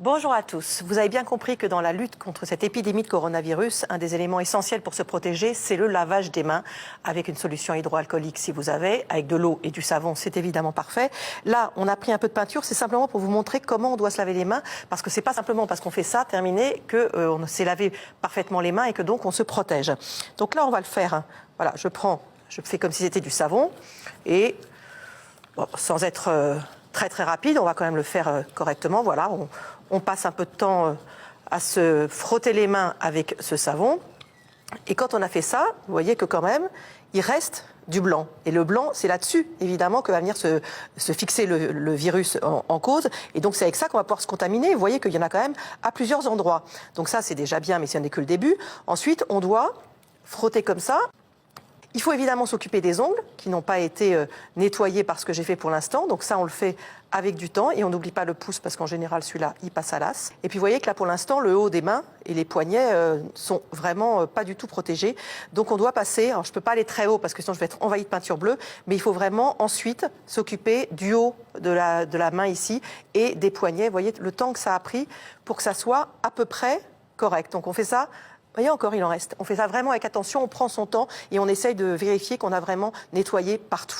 Bonjour à tous. Vous avez bien compris que dans la lutte contre cette épidémie de coronavirus, un des éléments essentiels pour se protéger, c'est le lavage des mains avec une solution hydroalcoolique si vous avez, avec de l'eau et du savon, c'est évidemment parfait. Là, on a pris un peu de peinture, c'est simplement pour vous montrer comment on doit se laver les mains, parce que c'est pas simplement parce qu'on fait ça, terminé, qu'on s'est lavé parfaitement les mains et que donc on se protège. Donc là, on va le faire. Voilà, je fais comme si c'était du savon et bon, sans être très rapide, on va quand même le faire correctement. Voilà, on passe un peu de temps à se frotter les mains avec ce savon. Et quand on a fait ça, vous voyez que quand même, il reste du blanc. Et le blanc, c'est là-dessus, évidemment, que va venir se fixer le virus en cause. Et donc, c'est avec ça qu'on va pouvoir se contaminer. Vous voyez qu'il y en a quand même à plusieurs endroits. Donc ça, c'est déjà bien, mais ce n'est que le début. Ensuite, on doit frotter comme ça. Il faut évidemment s'occuper des ongles qui n'ont pas été nettoyés par ce que j'ai fait pour l'instant. Donc ça, on le fait avec du temps et on n'oublie pas le pouce parce qu'en général, celui-là, il passe à l'as. Et puis vous voyez que là, pour l'instant, le haut des mains et les poignets sont vraiment pas du tout protégés. Donc on doit passer, alors je ne peux pas aller très haut parce que sinon je vais être envahi de peinture bleue, mais il faut vraiment ensuite s'occuper du haut de la main ici et des poignets. Vous voyez le temps que ça a pris pour que ça soit à peu près correct. Donc on fait ça. Vous voyez, encore, il en reste. On fait ça vraiment avec attention, on prend son temps et on essaye de vérifier qu'on a vraiment nettoyé partout.